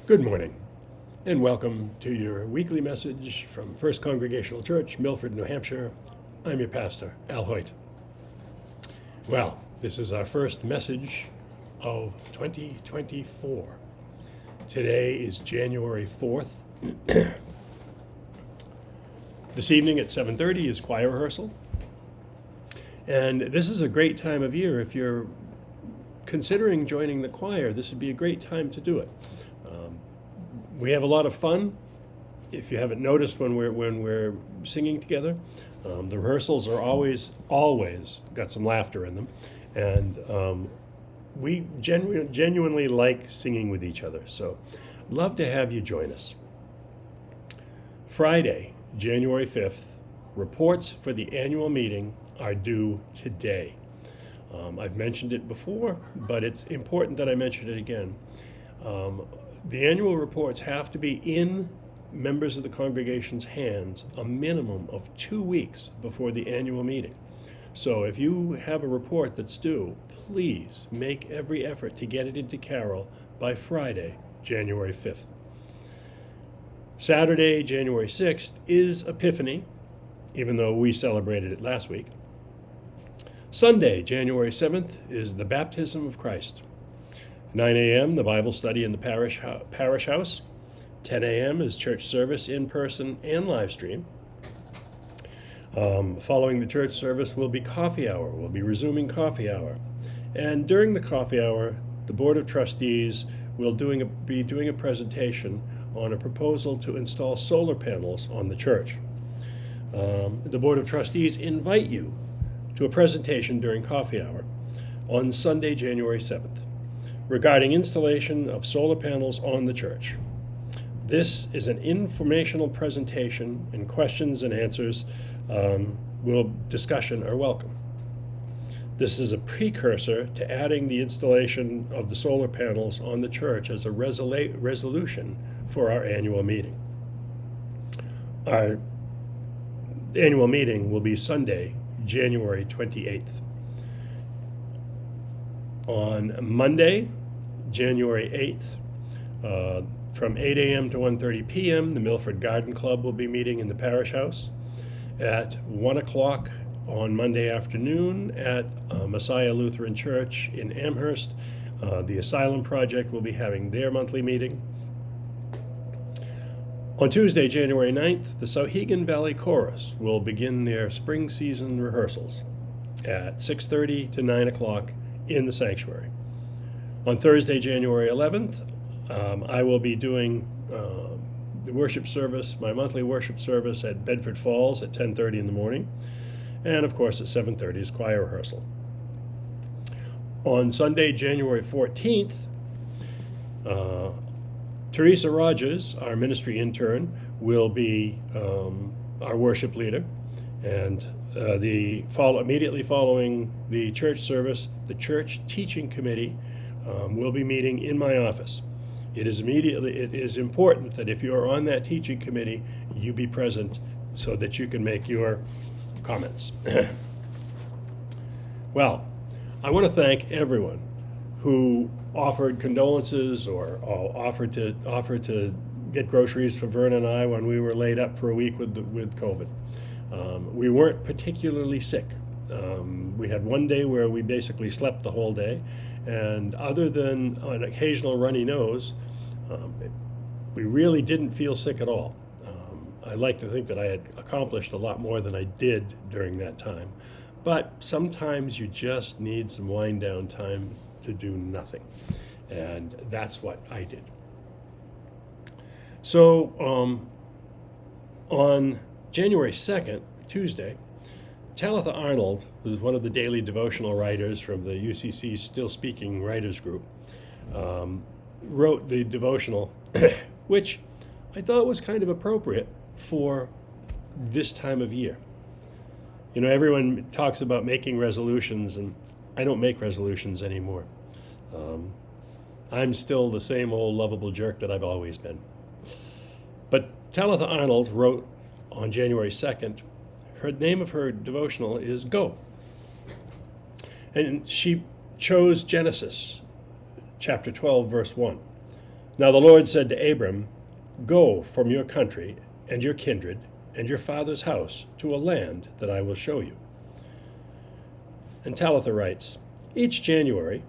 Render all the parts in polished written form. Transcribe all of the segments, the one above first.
Good morning, and welcome to your weekly message from First Congregational Church, Milford, New Hampshire. I'm your pastor, Al Hoyt. Well, this is our first message of 2024. Today is January 4th. This evening at 7:30 is choir rehearsal. And this is a great time of year. If you're considering joining the choir, this would be a great time to do it. We have a lot of fun. If you haven't noticed when we're singing together, the rehearsals are always got some laughter in them, and we genuinely like singing with each other. So, love to have you join us. Friday, January 5th, reports for the annual meeting are due today. I've mentioned it before, but it's important that I mention it again. The annual reports have to be in members of the congregation's hands a minimum of 2 weeks before the annual meeting. So if you have a report that's due, please make every effort to get it into Carol by Friday, January 5th. Saturday, January 6th is Epiphany, even though we celebrated it last week. Sunday, January 7th is the Baptism of Christ. 9 a.m., the Bible study in the parish house. 10 a.m. is church service in person and live stream. Following the church service will be coffee hour. We'll be resuming coffee hour. And during the coffee hour, the Board of Trustees will be doing a presentation on a proposal to install solar panels on the church. The Board of Trustees invite you to a presentation during coffee hour on Sunday, January 7th. Regarding installation of solar panels on the church. This is an informational presentation, and questions and answers discussion are welcome. This is a precursor to adding the installation of the solar panels on the church as a resolution for our annual meeting. Our annual meeting will be Sunday, January 28th. On Monday, January 8th, from 8 a.m. to 1:30 p.m., the Milford Garden Club will be meeting in the parish house. At 1 o'clock on Monday afternoon at Messiah Lutheran Church in Amherst, the Asylum Project will be having their monthly meeting. On Tuesday, January 9th, the Souhegan Valley Chorus will begin their spring season rehearsals at 6:30 to 9 o'clock in the sanctuary. On Thursday, January 11th, I will be doing the worship service, my monthly worship service at Bedford Falls at 10:30 in the morning. And of course at 7:30 is choir rehearsal. On Sunday, January 14th, Teresa Rogers, our ministry intern, will be our worship leader. And immediately following the church service, the church teaching committee will be meeting in my office. It is important that if you are on that teaching committee, you be present so that you can make your comments. Well, I want to thank everyone who offered condolences or offered to get groceries for Vern and I when we were laid up for a week with COVID. We weren't particularly sick. We had one day where we basically slept the whole day, and other than an occasional runny nose, we really didn't feel sick at all. I like to think that I had accomplished a lot more than I did during that time, but sometimes you just need some wind down time to do nothing, and that's what I did. So on January 2nd, Tuesday, Talitha Arnold, who's one of the daily devotional writers from the UCC's Still Speaking Writers Group, wrote the devotional, which I thought was kind of appropriate for this time of year. You know, everyone talks about making resolutions, and I don't make resolutions anymore. I'm still the same old lovable jerk that I've always been. But Talitha Arnold wrote on January 2nd, her name of her devotional is Go. And she chose Genesis chapter 12, verse 1. Now the Lord said to Abram, "Go from your country and your kindred and your father's house to a land that I will show you." And Talitha writes, each January,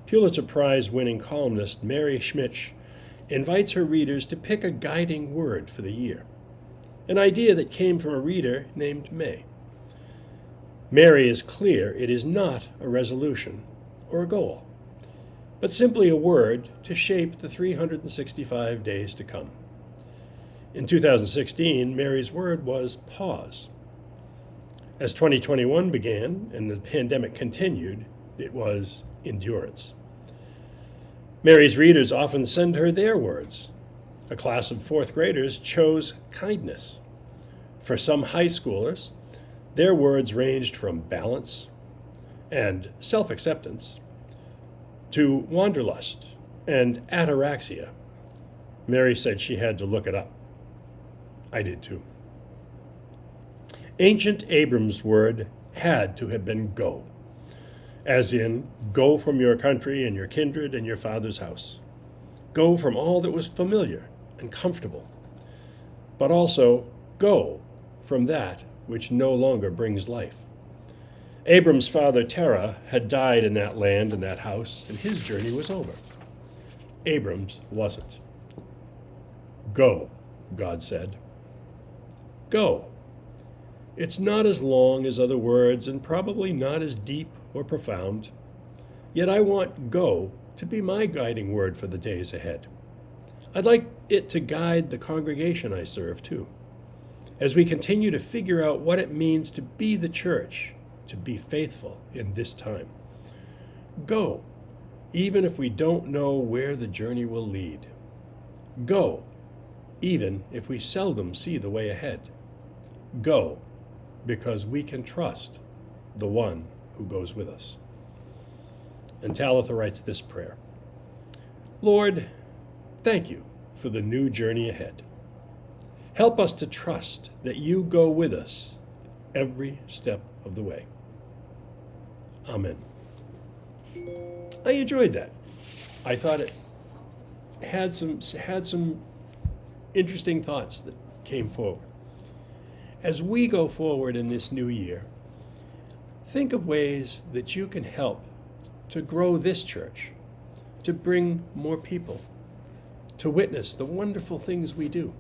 Pulitzer Prize-winning columnist Mary Schmitz invites her readers to pick a guiding word for the year, an idea that came from a reader named May. Mary is clear it is not a resolution or a goal, but simply a word to shape the 365 days to come. In 2016, Mary's word was pause. As 2021 began and the pandemic continued, it was endurance. Mary's readers often send her their words. A class of fourth graders chose kindness. For some high schoolers, their words ranged from balance and self-acceptance to wanderlust and ataraxia. Mary said she had to look it up. I did too. Ancient Abram's word had to have been go, as in, go from your country and your kindred and your father's house. Go from all that was familiar and comfortable, but also go from that which no longer brings life. Abram's father Terah had died in that land and that house, and his journey was over. Abram's wasn't. Go, God said. Go. It's not as long as other words and probably not as deep or profound, yet I want go to be my guiding word for the days ahead. I'd like it to guide the congregation I serve too, as we continue to figure out what it means to be the church, to be faithful in this time. Go, even if we don't know where the journey will lead. Go, even if we seldom see the way ahead. Go, because we can trust the one who goes with us. And Talitha writes this prayer: Lord, thank you for the new journey ahead. Help us to trust that you go with us every step of the way. Amen. I enjoyed that. I thought it had some interesting thoughts that came forward. As we go forward in this new year, think of ways that you can help to grow this church, to bring more people, to witness the wonderful things we do,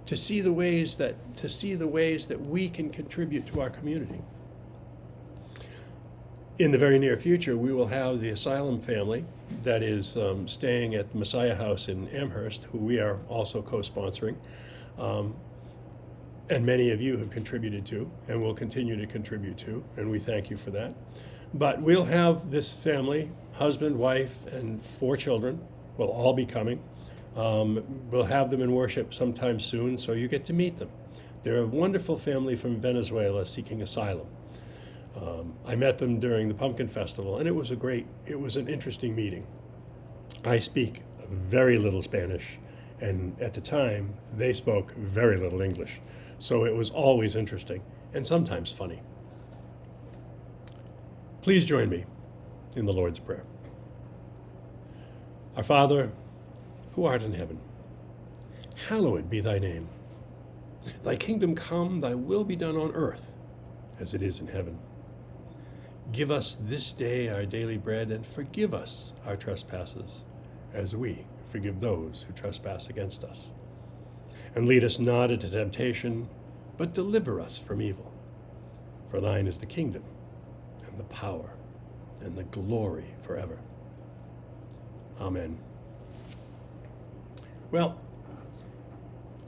to see the ways that we can contribute to our community. In the very near future, we will have the Asylum family that is staying at the Messiah House in Amherst, who we are also co-sponsoring. And many of you have contributed to and will continue to contribute to, and we thank you for that. But we'll have this family, husband, wife, and 4 children, will all be coming. We'll have them in worship sometime soon, so you get to meet them. They're a wonderful family from Venezuela seeking asylum. I met them during the Pumpkin Festival, and it was an interesting meeting. I speak very little Spanish, and at the time, they spoke very little English. So it was always interesting and sometimes funny. Please join me in the Lord's Prayer. Our Father, who art in heaven, hallowed be thy name. Thy kingdom come, thy will be done on earth as it is in heaven. Give us this day our daily bread, and forgive us our trespasses, as we forgive those who trespass against us. And lead us not into temptation, but deliver us from evil. For thine is the kingdom, and the power, and the glory forever. Amen. Well,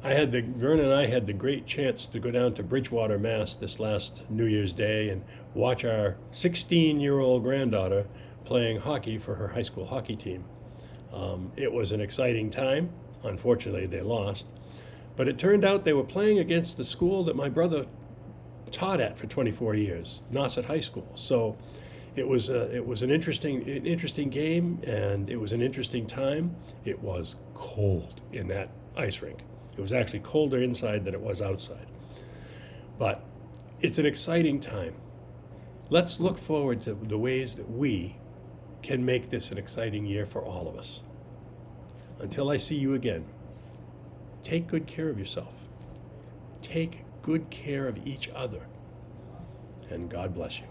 Vern and I had the great chance to go down to Bridgewater, Mass. This last New Year's Day and watch our 16-year-old granddaughter playing hockey for her high school hockey team. It was an exciting time. Unfortunately, they lost. But it turned out they were playing against the school that my brother taught at for 24 years, Nauset High School. So it was an interesting game, and it was an interesting time. It was cold in that ice rink. It was actually colder inside than it was outside. But it's an exciting time. Let's look forward to the ways that we can make this an exciting year for all of us. Until I see you again, take good care of yourself. Take good care of each other. And God bless you.